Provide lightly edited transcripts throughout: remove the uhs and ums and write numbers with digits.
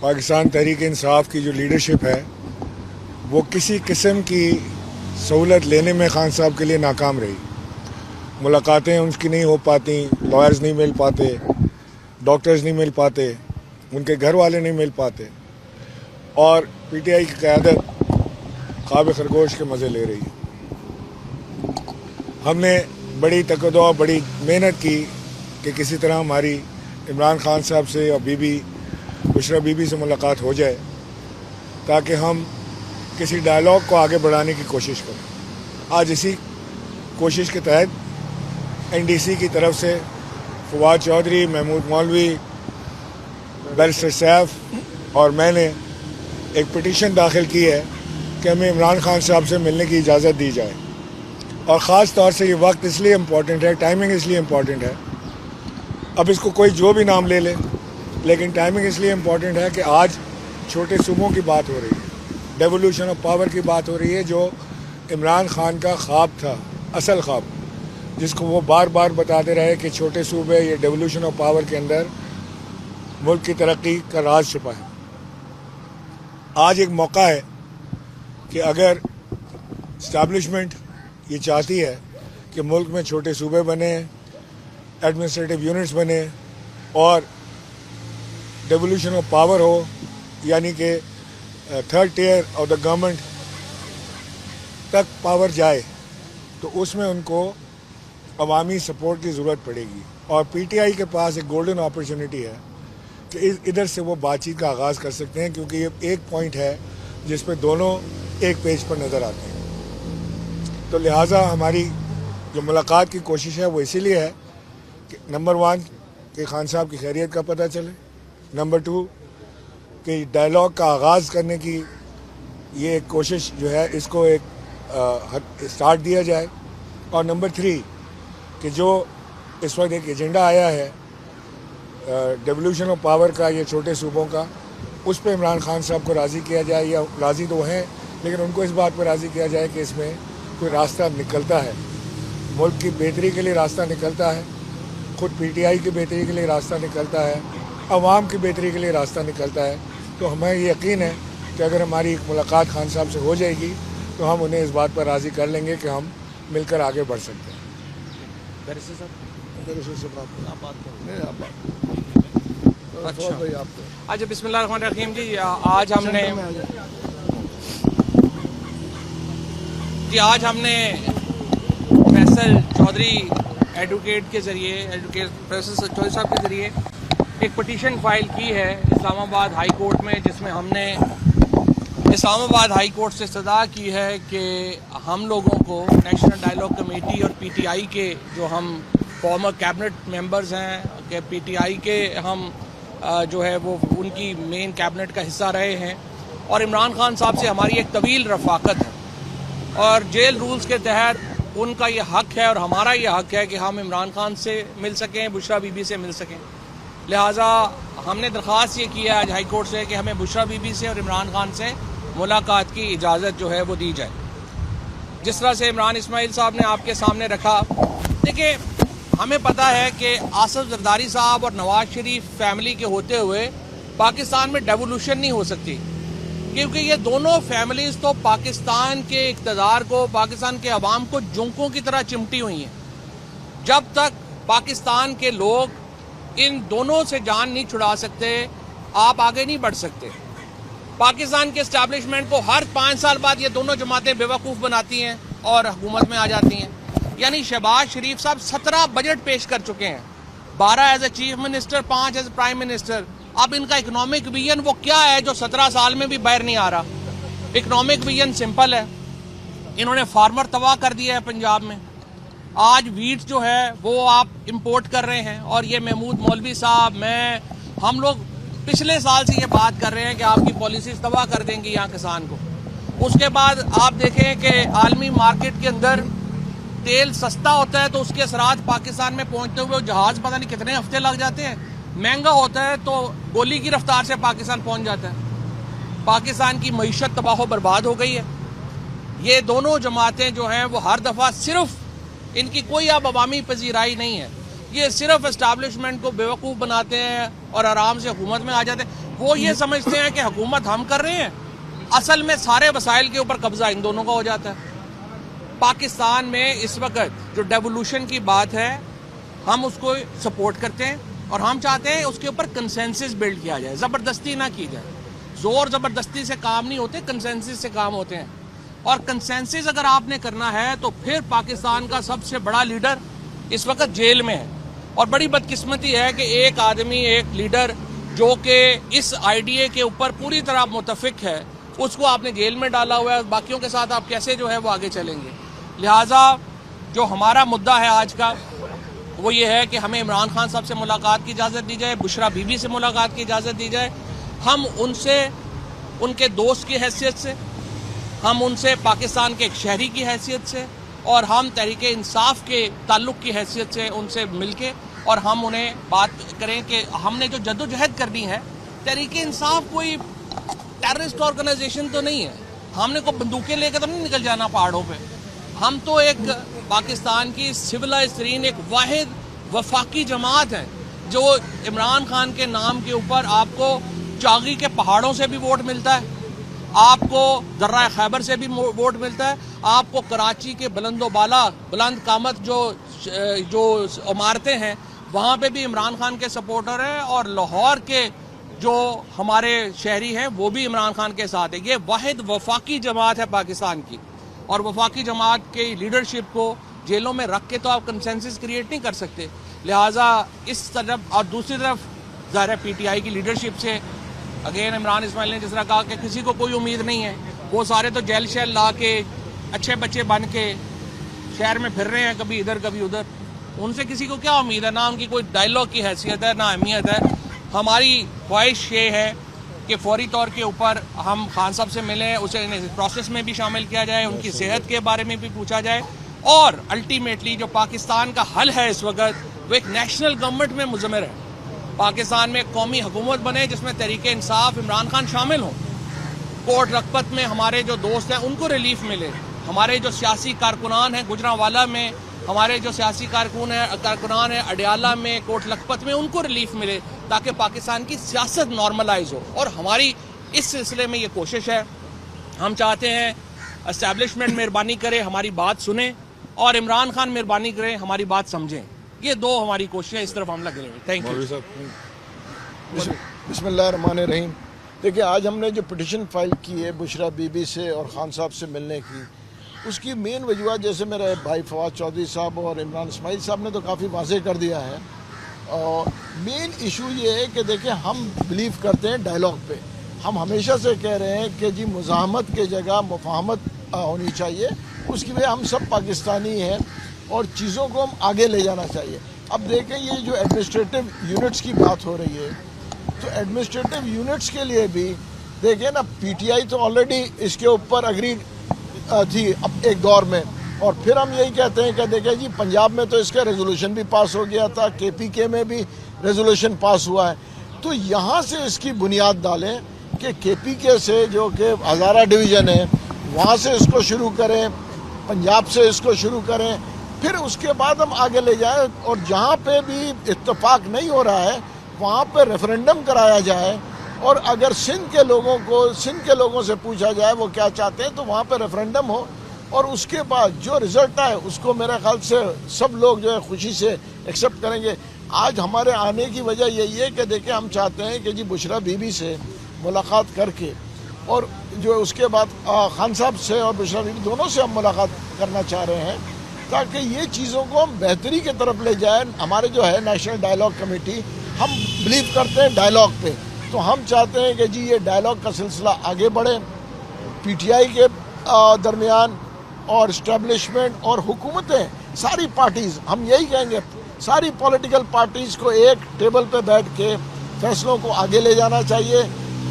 پاکستان تحریک انصاف کی جو لیڈرشپ ہے وہ کسی قسم کی سہولت لینے میں خان صاحب کے لیے ناکام رہی. ملاقاتیں ان کی نہیں ہو پاتی، لائرز نہیں مل پاتے، ڈاکٹرز نہیں مل پاتے، ان کے گھر والے نہیں مل پاتے، اور پی ٹی آئی کی قیادت خواب خرگوش کے مزے لے رہی ہے. ہم نے بڑی تقدو اور بڑی محنت کی کہ کسی طرح ہماری عمران خان صاحب سے اور بشرا بی بی سے ملاقات ہو جائے تاکہ ہم کسی ڈائلاگ کو آگے بڑھانے کی کوشش کریں. آج اسی کوشش کے تحت این ڈی سی کی طرف سے فواد چودھری، محمود مولوی، بیرسٹر سیف اور میں نے ایک پٹیشن داخل کی ہے کہ ہمیں عمران خان صاحب سے ملنے کی اجازت دی جائے. اور خاص طور سے یہ وقت اس لیے امپورٹنٹ ہے، ٹائمنگ اس لیے امپورٹنٹ ہے. اب اس کو کوئی جو بھی نام لے لے، لیکن ٹائمنگ اس لیے امپورٹنٹ ہے کہ آج چھوٹے صوبوں کی بات ہو رہی ہے، ڈیولوشن آف پاور کی بات ہو رہی ہے، جو عمران خان کا خواب تھا، اصل خواب، جس کو وہ بار بار بتاتے رہے کہ چھوٹے صوبے یہ ڈیولوشن آف پاور کے اندر ملک کی ترقی کا راز چھپا ہے. آج ایک موقع ہے کہ اگر اسٹیبلشمنٹ یہ چاہتی ہے کہ ملک میں چھوٹے صوبے بنے، ایڈمنسٹریٹو یونٹس بنے اور ڈیولوشن آف پاور ہو، یعنی کہ third tier of the government تک پاور جائے، تو اس میں ان کو عوامی سپورٹ کی ضرورت پڑے گی. اور پی ٹی آئی کے پاس ایک گولڈن اپرچونٹی ہے کہ ادھر سے وہ بات چیت کا آغاز کر سکتے ہیں، کیونکہ یہ ایک پوائنٹ ہے جس پہ دونوں ایک پیج پر نظر آتے ہیں. تو لہٰذا ہماری جو ملاقات کی کوشش ہے وہ اسی لیے ہے کہ نمبر 1 کہ خان صاحب کی خیریت کا پتہ چلے، نمبر 2 کہ ڈائلاگ کا آغاز کرنے کی یہ ایک کوشش جو ہے اس کو ایک اسٹارٹ دیا جائے، اور نمبر 3 کہ جو اس وقت ایک ایجنڈا آیا ہے ڈیولوشن آف پاور کا، یہ چھوٹے صوبوں کا، اس پہ عمران خان صاحب کو راضی کیا جائے، یا راضی تو ہیں لیکن ان کو اس بات پہ راضی کیا جائے کہ اس میں کوئی راستہ نکلتا ہے، ملک کی بہتری کے لیے راستہ نکلتا ہے، خود پی ٹی آئی کی بہتری کے لیے راستہ نکلتا ہے، عوام کی بہتری کے لیے راستہ نکلتا ہے. تو ہمیں یہ یقین ہے کہ اگر ہماری ایک ملاقات خان صاحب سے ہو جائے گی تو ہم انہیں اس بات پر راضی کر لیں گے کہ ہم مل کر آگے بڑھ سکتے ہیں. اچھا، بسم اللہ الرحمن الرحیم. جی آج ہم نے فیصل چودھری ایڈوکیٹ کے ذریعے، ایڈوکیٹ فیصل چودھری صاحب کے ذریعے ایک پٹیشن فائل کی ہے اسلام آباد ہائی کورٹ میں، جس میں ہم نے اسلام آباد ہائی کورٹ سے استدعا کی ہے کہ ہم لوگوں کو نیشنل ڈائلاگ کمیٹی اور پی ٹی آئی کے جو ہم فارمر کیبنٹ ممبرز ہیں، کہ پی ٹی آئی کے ہم جو ہے وہ ان کی مین کیبنٹ کا حصہ رہے ہیں، اور عمران خان صاحب سے ہماری ایک طویل رفاقت ہے، اور جیل رولز کے تحت ان کا یہ حق ہے اور ہمارا یہ حق ہے کہ ہم عمران خان سے مل سکیں، بشرا بی بی سے مل سکیں. لہٰذا ہم نے درخواست یہ کی ہے آج ہائی کورٹ سے کہ ہمیں بشرا بی بی سے اور عمران خان سے ملاقات کی اجازت جو ہے وہ دی جائے. جس طرح سے عمران اسماعیل صاحب نے آپ کے سامنے رکھا، دیکھیں ہمیں پتہ ہے کہ آصف زرداری صاحب اور نواز شریف فیملی کے ہوتے ہوئے پاکستان میں ڈیولوشن نہیں ہو سکتی، کیونکہ یہ دونوں فیملیز تو پاکستان کے اقتدار کو، پاکستان کے عوام کو جونکوں کی طرح چمٹی ہوئی ہیں. جب تک پاکستان کے لوگ ان دونوں سے جان نہیں چھڑا سکتے، آپ آگے نہیں بڑھ سکتے. پاکستان کے اسٹیبلشمنٹ کو ہر 5 سال بعد یہ دونوں جماعتیں بیوقوف بناتی ہیں اور حکومت میں آ جاتی ہیں. یعنی شہباز شریف صاحب 17 بجٹ پیش کر چکے ہیں، 12 as a chief minister, 5 as a prime minister. اب ان کا اکنامک ویژن وہ کیا ہے جو 17 سال میں بھی باہر نہیں آ رہا؟ اکنامک ویژن سمپل ہے، انہوں نے فارمر تباہ کر دیا ہے پنجاب میں. آج ویٹ جو ہے وہ آپ امپورٹ کر رہے ہیں، اور یہ محمود مولوی صاحب، ہم لوگ پچھلے سال سے یہ بات کر رہے ہیں کہ آپ کی پالیسیز تباہ کر دیں گی یہاں کسان کو. اس کے بعد آپ دیکھیں کہ عالمی مارکیٹ کے اندر تیل سستا ہوتا ہے تو اس کے اثرات پاکستان میں پہنچتے ہوئے جہاز پتہ نہیں کتنے ہفتے لگ جاتے ہیں، مہنگا ہوتا ہے تو گولی کی رفتار سے پاکستان پہنچ جاتا ہے. پاکستان کی معیشت تباہ و برباد ہو گئی ہے. یہ دونوں جماعتیں جو ہیں وہ ہر دفعہ صرف ان کی کوئی اب عوامی پذیرائی نہیں ہے، یہ صرف اسٹیبلشمنٹ کو بیوقوف بناتے ہیں اور آرام سے حکومت میں آ جاتے ہیں. وہ یہ سمجھتے ہیں کہ حکومت ہم کر رہے ہیں, اصل میں سارے وسائل کے اوپر قبضہ ان دونوں کا ہو جاتا ہے. پاکستان میں اس وقت جو ڈیولوشن کی بات ہے ہم اس کو سپورٹ کرتے ہیں اور ہم چاہتے ہیں اس کے اوپر کنسنسس بلڈ کیا جائے, زبردستی نہ کی جائے. زور زبردستی سے کام نہیں ہوتے, کنسنسس سے کام ہوتے ہیں. اور کنسنسس اگر آپ نے کرنا ہے تو پھر پاکستان کا سب سے بڑا لیڈر اس وقت جیل میں ہے. اور بڑی بدقسمتی ہے کہ ایک آدمی, ایک لیڈر جو کہ اس آئیڈیا کے اوپر پوری طرح متفق ہے, اس کو آپ نے جیل میں ڈالا ہوا ہے. باقیوں کے ساتھ آپ کیسے جو ہے وہ آگے چلیں گے؟ لہٰذا جو ہمارا مدعا ہے آج کا وہ یہ ہے کہ ہمیں عمران خان صاحب سے ملاقات کی اجازت دی جائے, بشرا بی بی سے ملاقات کی اجازت دی جائے. ہم ان سے ان کے دوست کی حیثیت سے, ہم ان سے پاکستان کے ایک شہری کی حیثیت سے, اور ہم تحریک انصاف کے تعلق کی حیثیت سے ان سے مل کے اور ہم انہیں بات کریں کہ ہم نے جو جدوجہد کرنی ہے, تحریک انصاف کوئی ٹیررسٹ آرگنائزیشن تو نہیں ہے. ہم نے کوئی بندوقیں لے کے تو نہیں نکل جانا پہاڑوں پہ. ہم تو ایک پاکستان کی سویلائز ترین ایک واحد وفاقی جماعت ہے جو عمران خان کے نام کے اوپر آپ کو چاغی کے پہاڑوں سے بھی ووٹ ملتا ہے, آپ کو درہ خیبر سے بھی ووٹ ملتا ہے, آپ کو کراچی کے بلند و بالا بلند قامت جو عمارتیں ہیں وہاں پہ بھی عمران خان کے سپورٹر ہیں, اور لاہور کے جو ہمارے شہری ہیں وہ بھی عمران خان کے ساتھ ہیں. یہ واحد وفاقی جماعت ہے پاکستان کی, اور وفاقی جماعت کی لیڈرشپ کو جیلوں میں رکھ کے تو آپ کنسنسس کریٹ نہیں کر سکتے. لہٰذا اس طرف, اور دوسری طرف ظاہر ہے پی ٹی آئی کی لیڈرشپ سے اگین عمران اسماعیل نے جس طرح کہا کہ کسی کو کوئی امید نہیں ہے, وہ سارے تو جیل شیل لا کے اچھے بچے بن کے شہر میں پھر رہے ہیں, کبھی ادھر کبھی ادھر. ان سے کسی کو کیا امید ہے؟ نہ ان کی کوئی ڈائلاگ کی حیثیت ہے, نہ اہمیت ہے. ہماری خواہش یہ ہے کہ فوری طور کے اوپر ہم خان صاحب سے ملیں, اسے پروسیس میں بھی شامل کیا جائے, ان کی صحت کے بارے میں بھی پوچھا جائے, اور الٹیمیٹلی جو پاکستان کا حل ہے اس وقت وہ ایک نیشنل گورنمنٹ میں مضمر ہے. پاکستان میں ایک قومی حکومت بنے جس میں تحریک انصاف عمران خان شامل ہوں. کوٹ رکبت میں ہمارے جو دوست ہیں ان کو ریلیف ملے, ہمارے جو سیاسی کارکنان ہیں گجرانوالہ میں, ہمارے جو سیاسی کارکنان ہیں اڈیالہ میں, کوٹ لکھپت میں, ان کو ریلیف ملے تاکہ پاکستان کی سیاست نارملائز ہو. اور ہماری اس سلسلے میں یہ کوشش ہے. ہم چاہتے ہیں اسٹیبلشمنٹ مہربانی کرے, ہماری بات سنیں, اور عمران خان مہربانی کریں, ہماری بات سمجھیں. یہ دو ہماری کوششیں, اس طرف ہم لگ رہے ہیں. Thank you. بسم اللہ الرحمن الرحیم. دیکھیں, آج ہم نے جو پٹیشن فائل کی ہے بشرا بی بی سے اور خان صاحب سے ملنے کی, اس کی مین وجوہات جیسے میرے بھائی فواد چودھری صاحب اور عمران اسماعیل صاحب نے تو کافی واضح کر دیا ہے. اور مین ایشو یہ ہے کہ دیکھیں, ہم بلیو کرتے ہیں ڈائلاگ پہ. ہم ہمیشہ سے کہہ رہے ہیں کہ جی مزاحمت کے جگہ مفاہمت ہونی چاہیے. اس کی وجہ ہم سب پاکستانی ہیں اور چیزوں کو ہم آگے لے جانا چاہیے. اب دیکھیں, یہ جو ایڈمنسٹریٹو یونٹس کی بات ہو رہی ہے, تو ایڈمنسٹریٹو یونٹس کے لیے بھی دیکھیں نا, پی ٹی آئی تو آلریڈی اس کے اوپر اگری تھی اب ایک دور میں, اور پھر ہم یہی کہتے ہیں کہ دیکھیں جی پنجاب میں تو اس کا ریزولوشن بھی پاس ہو گیا تھا, کے پی کے میں بھی ریزولوشن پاس ہوا ہے. تو یہاں سے اس کی بنیاد ڈالیں کہ کے پی کے سے جو کہ ہزارہ ڈویژن ہے وہاں سے اس کو شروع کریں, پنجاب سے اس کو شروع کریں, پھر اس کے بعد ہم آگے لے جائیں. اور جہاں پہ بھی اتفاق نہیں ہو رہا ہے وہاں پہ ریفرنڈم کرایا جائے, اور اگر سندھ کے لوگوں سے پوچھا جائے وہ کیا چاہتے ہیں تو وہاں پہ ریفرنڈم ہو, اور اس کے بعد جو رزلٹ آئے اس کو میرے خیال سے سب لوگ جو ہے خوشی سے ایکسیپٹ کریں گے. آج ہمارے آنے کی وجہ یہی ہے کہ دیکھیں, ہم چاہتے ہیں کہ جی بشرا بی بی سے ملاقات کر کے, اور جو اس کے بعد خان صاحب سے اور بشرا بی بی دونوں سے ہم ملاقات کرنا چاہ رہے ہیں تاکہ یہ چیزوں کو ہم بہتری کی طرف لے جائیں. ہمارے جو ہے نیشنل ڈائلاگ کمیٹی, ہم بلیو کرتے ہیں ڈائلاگ پہ, تو ہم چاہتے ہیں کہ جی یہ ڈائلاگ کا سلسلہ آگے بڑھے. پی ٹی آئی کے درمیان اور اسٹیبلشمنٹ اور حکومتیں, ساری پارٹیز, ہم یہی کہیں گے ساری پولیٹیکل پارٹیز کو ایک ٹیبل پہ بیٹھ کے فیصلوں کو آگے لے جانا چاہیے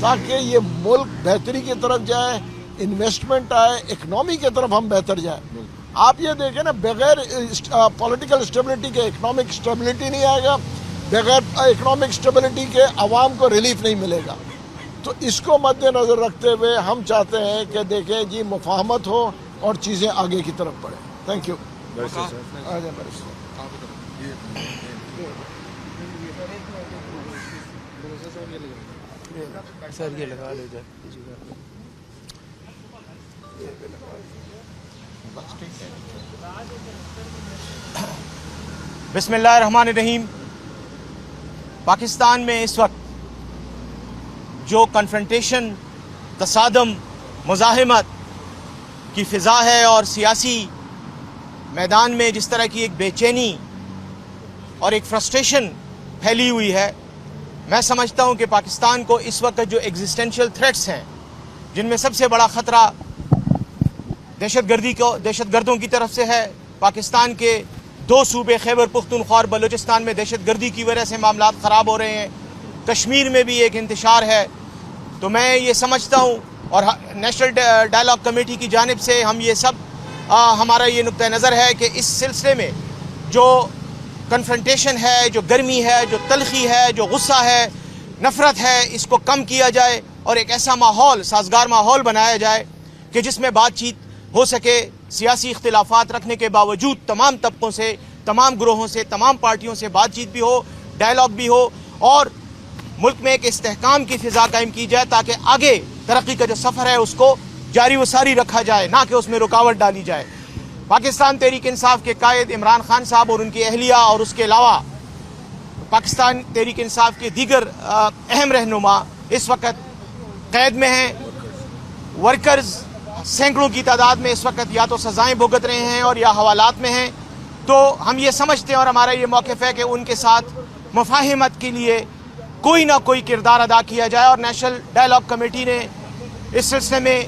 تاکہ یہ ملک بہتری کی طرف جائے, انویسٹمنٹ آئے, اکنامی کی طرف ہم بہتر جائیں. آپ یہ دیکھیں نا, بغیر پولیٹیکل اسٹیبلٹی کے اکنامک اسٹیبلٹی نہیں آئے گا, بغیر اکنامک اسٹیبلٹی کے عوام کو ریلیف نہیں ملے گا. تو اس کو مد نظر رکھتے ہوئے ہم چاہتے ہیں کہ دیکھیں جی مفاہمت ہو اور چیزیں آگے کی طرف بڑھیں. Thank you. سر یہ لگا لے جائے. بسم اللہ الرحمن الرحیم. پاکستان میں اس وقت جو کنفرنٹیشن، تصادم، مزاحمت کی فضا ہے اور سیاسی میدان میں جس طرح کی ایک بے چینی اور ایک فرسٹریشن پھیلی ہوئی ہے، میں سمجھتا ہوں کہ پاکستان کو اس وقت جو ایگزسٹینشیل تھریٹس ہیں، جن میں سب سے بڑا خطرہ دہشت گردوں کی طرف سے ہے. پاکستان کے 2 صوبے خیبر پختونخوا اور بلوچستان میں دہشت گردی کی وجہ سے معاملات خراب ہو رہے ہیں. کشمیر میں بھی ایک انتشار ہے. تو میں یہ سمجھتا ہوں اور نیشنل ڈائلاگ کمیٹی کی جانب سے ہم یہ سب ہمارا یہ نقطہ نظر ہے کہ اس سلسلے میں جو کنفرنٹیشن ہے، جو گرمی ہے، جو تلخی ہے، جو غصہ ہے، نفرت ہے، اس کو کم کیا جائے اور ایک ایسا ماحول، سازگار ماحول بنایا جائے کہ جس میں بات چیت ہو سکے. سیاسی اختلافات رکھنے کے باوجود تمام طبقوں سے، تمام گروہوں سے، تمام پارٹیوں سے بات چیت بھی ہو، ڈائلاگ بھی ہو اور ملک میں ایک استحکام کی فضا قائم کی جائے تاکہ آگے ترقی کا جو سفر ہے اس کو جاری و ساری رکھا جائے، نہ کہ اس میں رکاوٹ ڈالی جائے. پاکستان تحریک انصاف کے قائد عمران خان صاحب اور ان کی اہلیہ اور اس کے علاوہ پاکستان تحریک انصاف کے دیگر اہم رہنما اس وقت قید میں ہیں. ورکرز سینکڑوں کی تعداد میں اس وقت یا تو سزائیں بھگت رہے ہیں اور یا حوالات میں ہیں. تو ہم یہ سمجھتے ہیں اور ہمارا یہ موقف ہے کہ ان کے ساتھ مفاہمت کے لیے کوئی نہ کوئی کردار ادا کیا جائے اور نیشنل ڈائلاگ کمیٹی نے اس سلسلے میں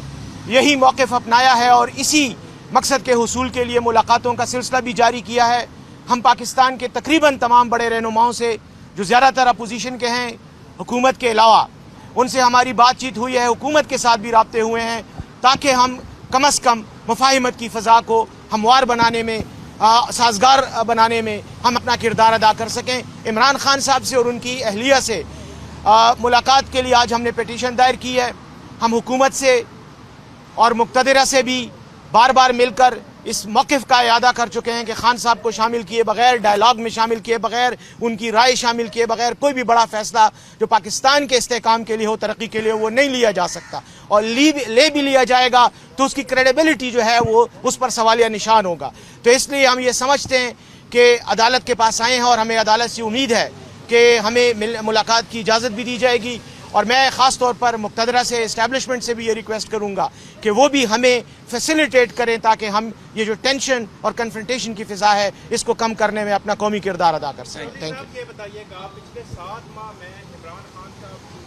یہی موقف اپنایا ہے اور اسی مقصد کے حصول کے لیے ملاقاتوں کا سلسلہ بھی جاری کیا ہے. ہم پاکستان کے تقریباً تمام بڑے رہنماؤں سے جو زیادہ تر اپوزیشن کے ہیں، حکومت کے علاوہ، ان سے ہماری بات چیت ہوئی ہے. حکومت کے ساتھ بھی رابطے ہوئے ہیں تاکہ ہم کم از کم مفاہمت کی فضا کو ہموار بنانے میں، سازگار بنانے میں ہم اپنا کردار ادا کر سکیں. عمران خان صاحب سے اور ان کی اہلیہ سے ملاقات کے لیے آج ہم نے پیٹیشن دائر کی ہے. ہم حکومت سے اور مقتدرہ سے بھی بار بار مل کر اس موقف کا اعادہ کر چکے ہیں کہ خان صاحب کو شامل کیے بغیر، ڈائلاگ میں شامل کیے بغیر، ان کی رائے شامل کیے بغیر کوئی بھی بڑا فیصلہ جو پاکستان کے استحکام کے لیے ہو، ترقی کے لیے، وہ نہیں لیا جا سکتا. اور لے بھی لیا جائے گا تو اس کی کریڈیبلٹی جو ہے وہ اس پر سوالیہ نشان ہوگا. تو اس لیے ہم یہ سمجھتے ہیں کہ عدالت کے پاس آئے ہیں اور ہمیں عدالت سے امید ہے کہ ہمیں ملاقات کی اجازت بھی دی جائے گی. اور میں خاص طور پر مقتدرہ سے، اسٹیبلشمنٹ سے بھی یہ ریکویسٹ کروں گا کہ وہ بھی ہمیں فیسیلیٹیٹ کریں تاکہ ہم یہ جو ٹینشن اور کنفرنٹیشن کی فضا ہے اس کو کم کرنے میں اپنا قومی کردار ادا کر سکیں. Thank you. یہ بتائیے گا پچھلے 7 ماہ میں عمران خان صاحب کی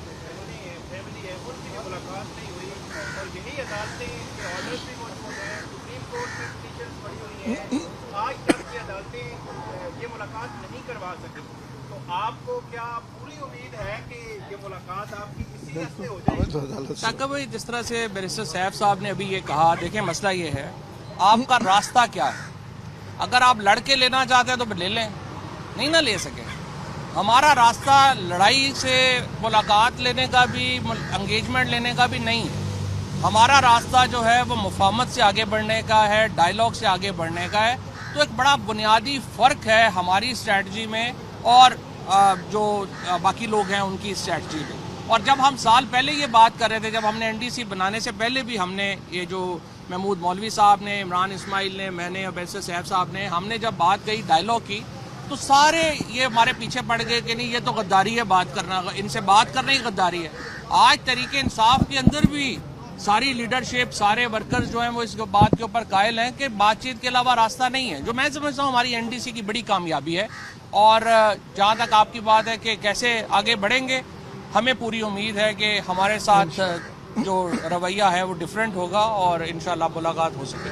فیملی ہے ان کی ملاقات نہیں ہوئی اور یہی عدالتیں کے آرڈرز بھی موجود ہیں، سپریم کورٹ میں پٹیشنز پڑی ہوئی ہیں، آج تک یہ عدالتیں یہ ملاقات نہیں کروا سکی. تو آپ کو کیا پوری امید ہے کہ یہ ملاقات آپ کی اسی راستے ہو جائے؟ شاکر بھائی، جس طرح سے بیرسٹر صاحب صاحب نے ابھی یہ کہا، دیکھیں مسئلہ یہ ہے آپ کا راستہ کیا ہے. اگر آپ لڑ کے لینا چاہتے ہیں تو لے لیں، نہیں نہ لے سکیں. ہمارا راستہ لڑائی سے ملاقات لینے کا بھی، انگیجمنٹ لینے کا بھی نہیں ہے. ہمارا راستہ جو ہے وہ مفاہمت سے آگے بڑھنے کا ہے، ڈائلاگ سے آگے بڑھنے کا ہے. تو ایک بڑا بنیادی فرق ہے ہماری اسٹریٹجی میں اور جو باقی لوگ ہیں ان کی اسٹریٹجی میں. اور جب ہم سال پہلے یہ بات کر رہے تھے، جب ہم نے NDC بنانے سے پہلے بھی ہم نے یہ جو محمود مولوی صاحب نے، عمران اسماعیل نے، میں نے اور بیرسٹر صاحب صاحب نے، ہم نے جب بات کہی، ڈائلاگ کی، تو سارے یہ ہمارے پیچھے پڑ گئے کہ نہیں یہ تو غداری ہے، بات کرنا، ان سے بات کرنا ہی غداری ہے. آج تحریک انصاف کے اندر بھی ساری لیڈرشپ، سارے ورکرز جو ہیں وہ اس بات کے اوپر قائل ہیں کہ بات چیت کے علاوہ راستہ نہیں ہے، جو میں سمجھتا ہوں ہماری NDC کی بڑی کامیابی ہے. اور جہاں تک آپ کی بات ہے کہ کیسے آگے بڑھیں گے، ہمیں پوری امید ہے کہ ہمارے ساتھ جو رویہ ہے وہ ڈیفرنٹ ہوگا اور انشاءاللہ ملاقات ہو سکے.